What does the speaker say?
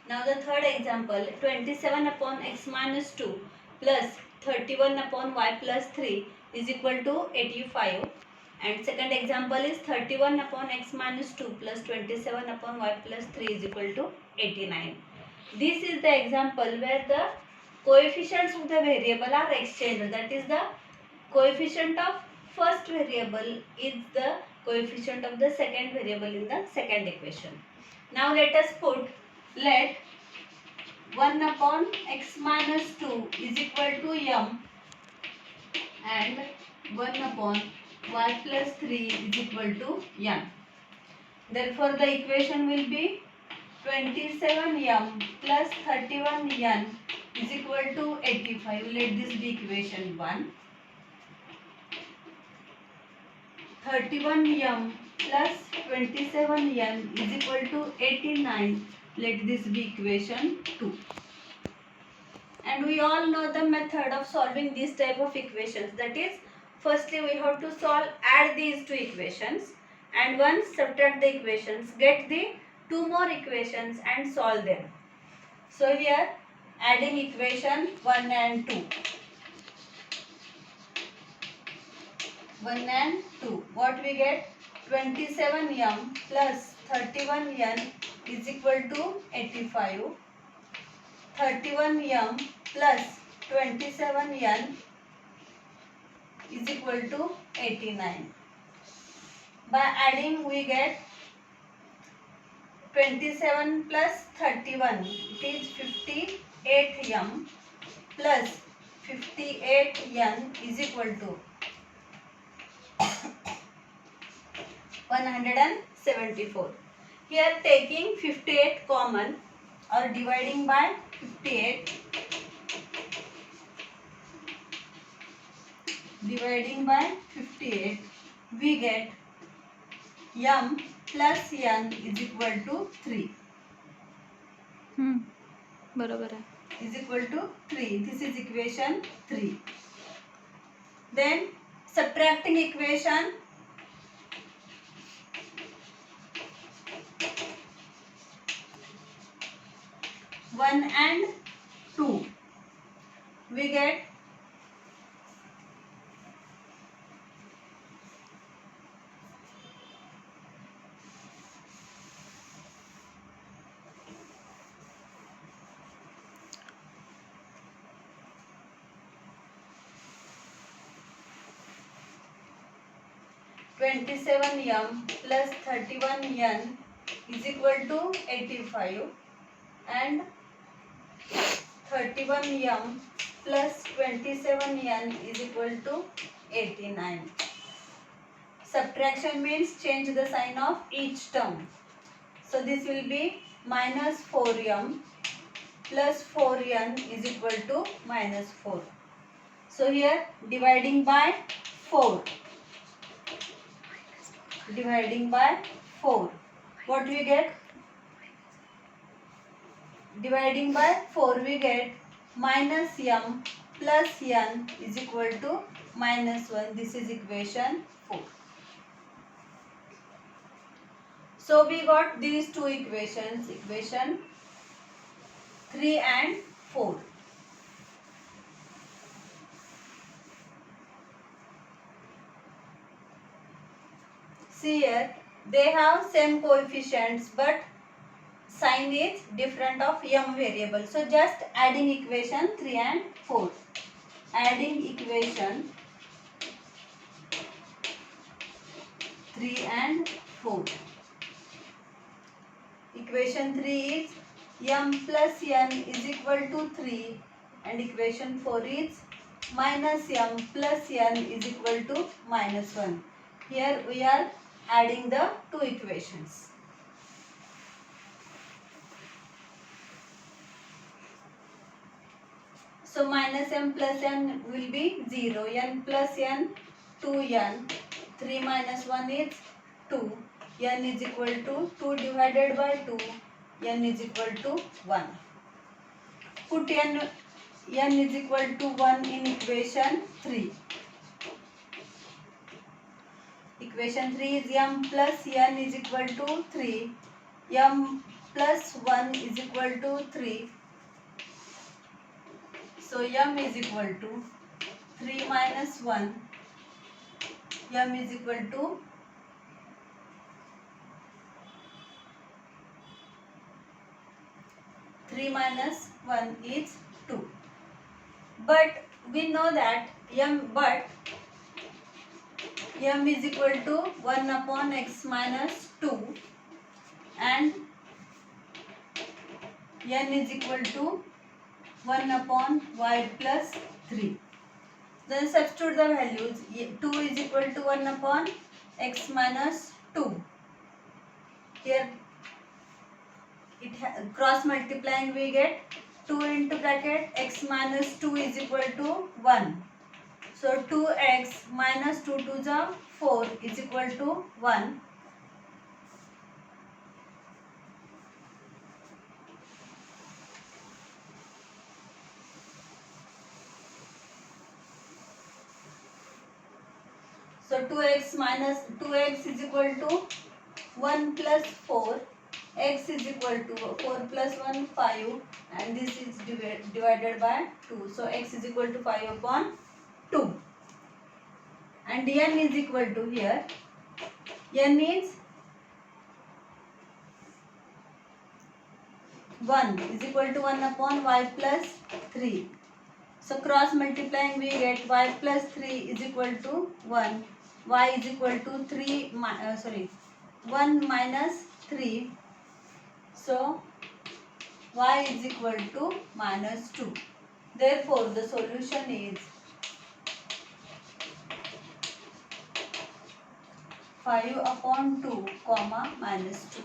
Now the third example, 27 upon x minus 2 plus 31 upon y plus 3 is equal to 85. And second example is 31 upon x minus 2 plus 27 upon y plus 3 is equal to 89. This is the example where the coefficients of the variable are exchanged. That is, the coefficient of first variable is the coefficient of the second variable in the second equation. Now let us put, let 1 upon x minus 2 is equal to m and 1 upon y plus 3 is equal to n. Therefore, the equation will be 27m plus 31n is equal to 85. Let this be equation 1. 31m plus 27n is equal to 89. Let this be equation 2. And we all know the method of solving this type of equations. That is, firstly we have to add these two equations, and once subtract the equations, get the two more equations and solve them. So here, adding equation 1 and 2. 1 and 2. What we get? 27m plus 31n is equal to 85. 31m plus 27n is equal to 89. By adding, we get 27 plus 31, it is 58m plus 58n is equal to 174. Here, taking 58 common or dividing by 58, we get m plus n is equal to 3. बरोबर आहे. Is equal to 3. This is equation 3. Then subtracting equation 1 and 2, we get (27m plus 31n is equal to 85) and 31m plus 27n is equal to 89. Subtraction means change the sign of each term. So this will be minus 4m plus 4n is equal to minus 4. So here, dividing by 4. What we get? Dividing by 4, we get minus m plus n is equal to minus 1. This is equation 4. So we got these two equations, equation 3 and 4. See here, they have same coefficients but sign is different of m variable. So just adding equation 3 and 4. Adding equation 3 and 4. Equation 3 is m plus n is equal to 3 and equation 4 is minus m plus n is equal to minus 1. Here we are adding the two equations. So minus m plus n will be 0. N plus n 2n. 3 minus 1 is 2. N is equal to 2 divided by 2. N is equal to 1. Put n is equal to 1 in equation 3. Equation 3 is m plus n is equal to 3. M plus 1 is equal to 3. So m is equal to 3 minus 1. M is equal to 3 minus 1 is 2. But we know that m is equal to 1 upon x minus 2 and n is equal to 1 upon y plus 3. Then substitute the values. 2 is equal to 1 upon x minus 2. Here cross multiplying we get 2 into bracket x minus 2 is equal to 1. So 2x minus 2 to the 4 is equal to 1. So 2x is equal to 1 plus 4. X is equal to 4 plus 1 5 and this is divided by 2. So x is equal to 5 upon 2. And n is equal to here. N is 1 is equal to 1 upon y plus 3. So cross multiplying we get y plus 3 is equal to 1. Y is equal to 1 minus 3. So y is equal to minus 2. Therefore the solution is 5 upon 2 comma minus 2.